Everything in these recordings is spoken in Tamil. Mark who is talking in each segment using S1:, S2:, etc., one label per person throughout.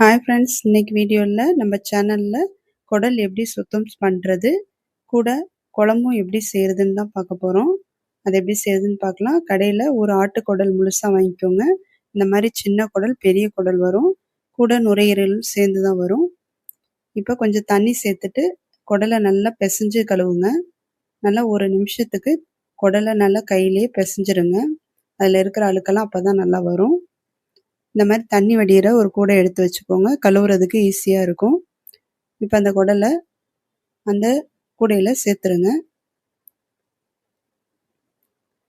S1: ஹாய் ஃப்ரெண்ட்ஸ், இன்னைக்கு வீடியோவில் நம்ம சேனலில் குடல் எப்படி சுத்தம் பண்ணுறது, கூட குழம்பும் எப்படி செய்கிறதுன்னு தான் பார்க்க போகிறோம். அது எப்படி செய்கிறதுன்னு பார்க்கலாம். கடையில் ஒரு ஆட்டு குடல் முழுசாக வாங்கிக்கோங்க. இந்த மாதிரி சின்ன குடல், பெரிய குடல் வரும். கூட நுரையீரலும் சேர்ந்து தான் வரும். இப்போ கொஞ்சம் தண்ணி சேர்த்துட்டு குடலை நல்லா பிசைஞ்சு கழுவுங்க. நல்லா ஒரு நிமிஷத்துக்கு குடலை நல்லா கையிலேயே பிசைஞ்சிருங்க. அதில் இருக்கிற அழுக்கெல்லாம் அப்போ தான் நல்லா வரும். இந்த மாதிரி தண்ணி வடிகிற ஒரு கூடை எடுத்து வச்சுக்கோங்க. கழுவுறதுக்கு ஈஸியாக இருக்கும். இப்போ அந்த குடலை அந்த கூடையில் சேர்த்துருங்க.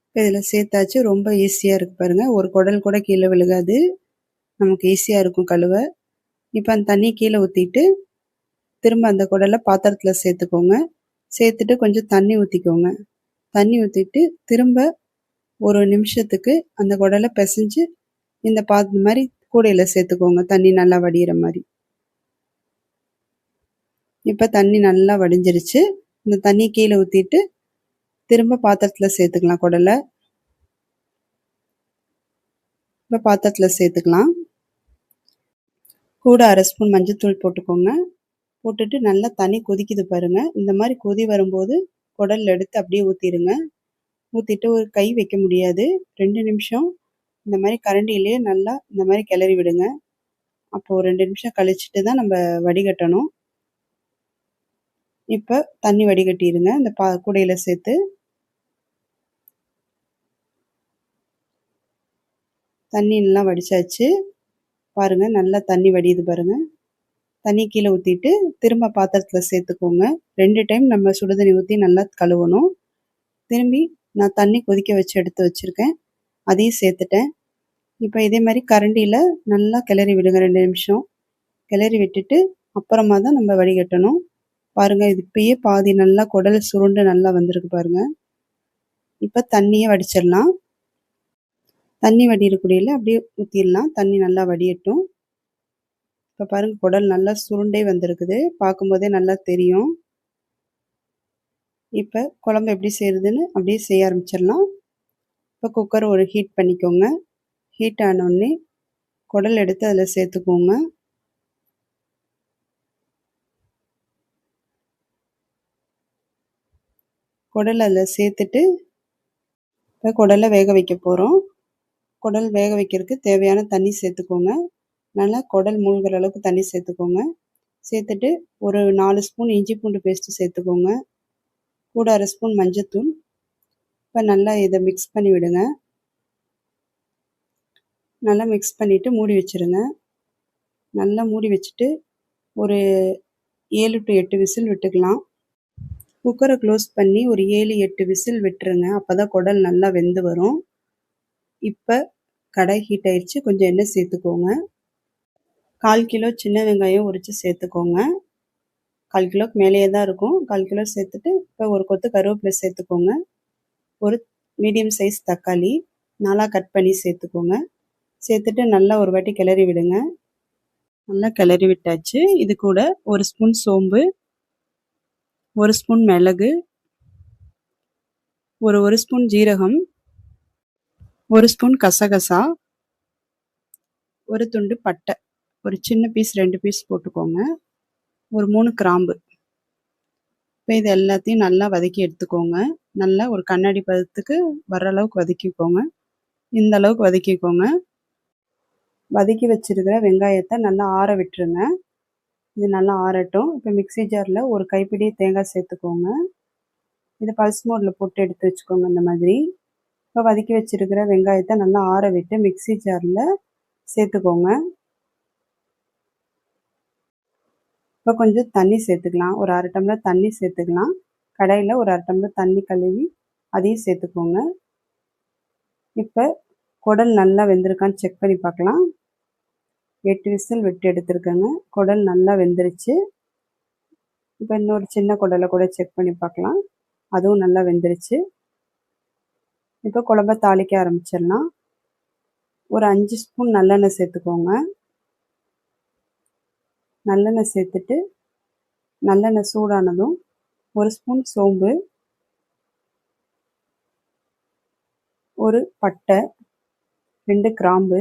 S1: இப்போ இதில் சேர்த்தாச்சு. ரொம்ப ஈஸியாக இருக்குது பாருங்கள். ஒரு குடல் கூட கீழே விழுகாது. நமக்கு ஈஸியாக இருக்கும் கழுவ. இப்போ அந்த தண்ணி கீழே ஊற்றிட்டு திரும்ப அந்த குடலை பாத்திரத்தில் சேர்த்துக்கோங்க. சேர்த்துட்டு கொஞ்சம் தண்ணி ஊற்றிக்கோங்க. தண்ணி ஊற்றிட்டு திரும்ப ஒரு நிமிஷத்துக்கு அந்த குடலை பிசைஞ்சு இந்த மாதிரி கூடையில் சேர்த்துக்கோங்க. தண்ணி நல்லா வடிகிற மாதிரி. இப்போ தண்ணி நல்லா வடிஞ்சிருச்சு. இந்த தண்ணி கீழே ஊற்றிட்டு திரும்ப பாத்திரத்தில் சேர்த்துக்கலாம் குடலை. இப்போ பாத்திரத்தில் சேர்த்துக்கலாம். கூட 1/2 ஸ்பூன் மஞ்சள்தூள் போட்டுக்கோங்க. போட்டுட்டு நல்லா தண்ணி கொதிக்குது பாருங்கள். இந்த மாதிரி கொதி வரும்போது குடல் எடுத்து அப்படியே ஊற்றிடுங்க. ஊற்றிட்டு ஒரு கை வைக்க முடியாது. 2 நிமிஷம் இந்த மாதிரி கரண்டியிலே நல்லா இந்த மாதிரி கிளறி விடுங்க. அப்போது 2 நிமிஷம் கழிச்சிட்டு தான் நம்ம வடிகட்டணும். இப்போ தண்ணி வடிகட்டிடுங்க இந்த கூடையில் சேர்த்து. தண்ணி நல்லா வடிச்சாச்சு பாருங்கள். நல்லா தண்ணி வடியுது பாருங்கள். தண்ணி கீழே ஊற்றிட்டு திரும்ப பாத்திரத்தில் சேர்த்துக்கோங்க. 2 டைம் நம்ம சுடுதண்ணி ஊற்றி நல்லா கழுவணும். திரும்பி நான் தண்ணி கொதிக்க வச்சு எடுத்து வச்சுருக்கேன், அதையும் சேர்த்துட்டேன். இப்போ இதே மாதிரி கரண்டியில் நல்லா கிளறி விடுங்க. 2 நிமிஷம் கிளறி விட்டுட்டு அப்புறமா தான் நம்ம வடிகட்டணும். பாருங்கள், இது இப்பயே பாதி நல்லா குடல் சுருண்டு நல்லா வந்திருக்கு பாருங்கள். இப்போ தண்ணியை வடிச்சிடலாம். தண்ணி வடிகிறக்கூடியில் அப்படியே ஊற்றிடலாம். தண்ணி நல்லா வடியட்டும். இப்போ பாருங்கள், குடல் நல்லா சுருண்டே வந்திருக்குது. பார்க்கும்போதே நல்லா தெரியும். இப்போ குழம்பு எப்படி செய்கிறதுன்னு அப்படியே செய்ய ஆரம்பிச்சிடலாம். இப்போ குக்கர் ஒரு ஹீட் பண்ணிக்கோங்க. ஹீட் ஆனோடனே குடல் எடுத்து அதில் சேர்த்துக்கோங்க. குடல் அதில் சேர்த்துட்டு இப்போ குடலை வேக வைக்க போகிறோம். குடல் வேக வைக்கிறதுக்கு தேவையான தண்ணி சேர்த்துக்கோங்க. நல்லா குடல் மூழ்கிற அளவுக்கு தண்ணி சேர்த்துக்கோங்க. சேர்த்துட்டு ஒரு 4 ஸ்பூன் இஞ்சி பூண்டு பேஸ்ட்டு சேர்த்துக்கோங்க. கூட 1/2 ஸ்பூன் மஞ்சள்தூள். இப்போ நல்லா இதை மிக்ஸ் பண்ணி விடுங்க. நல்லா மிக்ஸ் பண்ணிவிட்டு மூடி வச்சுருங்க. நல்லா மூடி வச்சுட்டு ஒரு 7 to 8 விசில் விட்டுக்கலாம். குக்கரை க்ளோஸ் பண்ணி ஒரு 7, 8 விசில் விட்டுருங்க. அப்போ தான் குடல் நல்லா வெந்து வரும். இப்போ கடாய் ஹீட் ஆயிடுச்சு. கொஞ்சம் எண்ணெய் சேர்த்துக்கோங்க. 1/4 கிலோ சின்ன வெங்காயம் உரித்து சேர்த்துக்கோங்க. 1/4 கிலோக்கு மேலேயே தான் இருக்கும். 1/4 கிலோ சேர்த்துட்டு இப்போ ஒரு கொத்து கருவேப்பிலை சேர்த்துக்கோங்க. ஒரு மீடியம் சைஸ் தக்காளி 4ஆக கட் பண்ணி சேர்த்துக்கோங்க. சேர்த்துட்டு நல்லா ஒரு வாட்டி கிளறி விடுங்க. நல்லா கிளறி விட்டாச்சு. இது கூட 1 ஸ்பூன் சோம்பு, 1 ஸ்பூன் மிளகு, ஒரு ஸ்பூன் ஜீரகம், 1 ஸ்பூன் கசகசா, ஒரு துண்டு பட்டை, ஒரு சின்ன பீஸ் 2 பீஸ் போட்டுக்கோங்க, ஒரு 3 கிராம்பு. இப்போ இது எல்லாத்தையும் நல்லா வதக்கி எடுத்துக்கோங்க. நல்லா ஒரு கண்ணாடி பதத்துக்கு வர அளவுக்கு வதக்கிக்கோங்க. இந்த அளவுக்கு வதக்கிக்கோங்க. வதக்கி வச்சுருக்கிற வெங்காயத்தை நல்லா ஆற விட்டுருங்க. இது நல்லா ஆறட்டும். இப்போ மிக்ஸி ஜாரில் ஒரு கைப்பிடி தேங்காய் சேர்த்துக்கோங்க. இது பல்ஸ் மோடில் போட்டு எடுத்து வச்சுக்கோங்க. இந்த மாதிரி இப்போ வதக்கி வச்சுருக்கிற வெங்காயத்தை நல்லா ஆற விட்டு மிக்ஸி ஜாரில் சேர்த்துக்கோங்க. இப்போ கொஞ்சம் தண்ணி சேர்த்துக்கலாம். ஒரு 1/2 டம்ளர் தண்ணி சேர்த்துக்கலாம். கடாயில் ஒரு 1/2 டம்ளர் தண்ணி கழுவி அதையும் சேர்த்துக்கோங்க. இப்போ குடல் நல்லா வெந்திருக்கான்னு செக் பண்ணி பார்க்கலாம். 8 விசில் விட்டு எடுத்துருக்கேங்க. குடல் நல்லா வெந்துருச்சு. இப்போ இன்னொரு சின்ன குடலை கூட செக் பண்ணி பார்க்கலாம். அதுவும் நல்லா வெந்துருச்சு. இப்போ குழம்ப தாளிக்க ஆரம்பிச்சிடலாம். ஒரு 5 ஸ்பூன் நல்லெண்ணெய் சேர்த்துக்கோங்க. நல்லெண்ணெய் சேர்த்துட்டு நல்லெண்ணெய் சூடானதும் 1 ஸ்பூன் சோம்பு, ஒரு பட்டை, 2 கிராம்பு,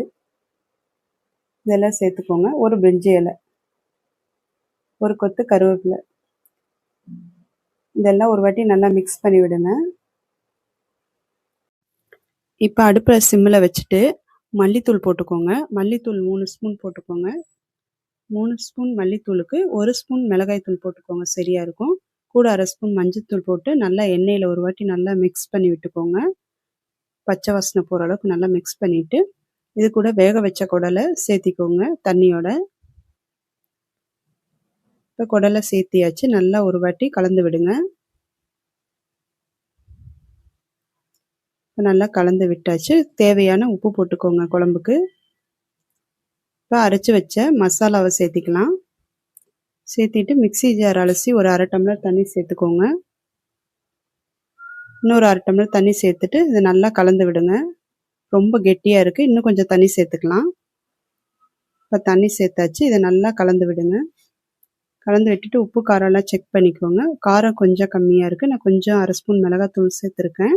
S1: இதெல்லாம் சேர்த்துக்கோங்க. ஒரு பிரிஞ்சி இலை, ஒரு கொத்து கருவேப்பிலை, இதெல்லாம் ஒரு வாட்டி நல்லா மிக்ஸ் பண்ணி விடுங்க. இப்போ அடுப்பில் சிம்மில் வச்சுட்டு மல்லித்தூள் போட்டுக்கோங்க. மல்லித்தூள் 3 ஸ்பூன் போட்டுக்கோங்க. 3 ஸ்பூன் மல்லித்தூளுக்கு 1 ஸ்பூன் மிளகாய்த்தூள் போட்டுக்கோங்க, சரியாக இருக்கும். கூட 1/2 ஸ்பூன் மஞ்சள்தூள் போட்டு நல்லா எண்ணெயில் ஒரு வாட்டி நல்லா மிக்ஸ் பண்ணி விட்டுக்கோங்க. பச்சை வாசனை போகிற அளவுக்கு நல்லா மிக்ஸ் பண்ணிவிட்டு இது கூட வேக வச்ச குடலை சேர்த்திக்கோங்க தண்ணியோட. இப்போ குடலை சேர்த்தியாச்சு, நல்லா ஒரு வாட்டி கலந்து விடுங்க. இப்போ நல்லா கலந்து விட்டாச்சு. தேவையான உப்பு போட்டுக்கோங்க குழம்புக்கு. இப்போ அரைச்சி வச்ச மசாலாவை சேர்த்திக்கலாம். சேர்த்திட்டு மிக்ஸி ஜார் அலசி ஒரு 1/2 டம்ளர் தண்ணி சேர்த்துக்கோங்க. இன்னொரு 1/2 டம்ளர் தண்ணி சேர்த்துட்டு இதை நல்லா கலந்து விடுங்க. ரொம்ப கெட்டியாக இருக்குது, இன்னும் கொஞ்சம் தண்ணி சேர்த்துக்கலாம். இப்போ தண்ணி சேர்த்தாச்சு, இதை நல்லா கலந்து விடுங்க. கலந்து விட்டுட்டு உப்பு காரம்லாம் செக் பண்ணிக்கோங்க. காரம் கொஞ்சம் கம்மியாக இருக்குது, நான் கொஞ்சம் 1/2 ஸ்பூன் மிளகாத்தூள் சேர்த்துருக்கேன்.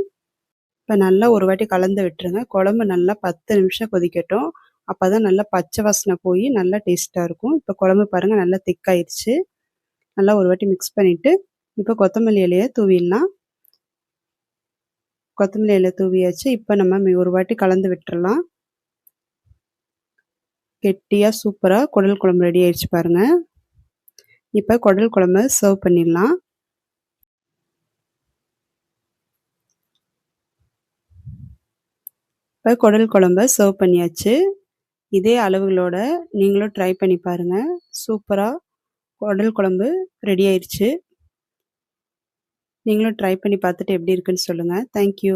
S1: இப்போ நல்லா ஒரு வாட்டி கலந்து விட்டுருங்க. குழம்பு நல்லா 10 நிமிஷம் கொதிக்கட்டும். அப்போ தான் நல்லா பச்சை வாசனை போய் நல்லா டேஸ்ட்டாக இருக்கும். இப்போ குழம்பு பாருங்கள் நல்லா திக்காயிடுச்சு. நல்லா ஒரு வாட்டி மிக்ஸ் பண்ணிவிட்டு இப்போ கொத்தமல்லி இலையை தூவிடலாம். கொத்தமல்லி இலை தூவியாச்சு. இப்போ நம்ம ஒரு வாட்டி கலந்து விட்டுறலாம். கெட்டியாக சூப்பராக குடல் குழம்பு ரெடி ஆயிடுச்சு பாருங்கள். இப்போ குடல் குழம்பு சர்வ் பண்ணிடலாம். இப்போ குடல் குழம்பை சர்வ் பண்ணியாச்சு. இதே அளவுகளோட நீங்களும் ட்ரை பண்ணி பாருங்கள். சூப்பராக குடல் குழம்பு ரெடி ஆயிடுச்சு. நீங்களும் ட்ரை பண்ணி பார்த்துட்டு எப்படி இருக்குன்னு சொல்லுங்கள். தேங்க்யூ.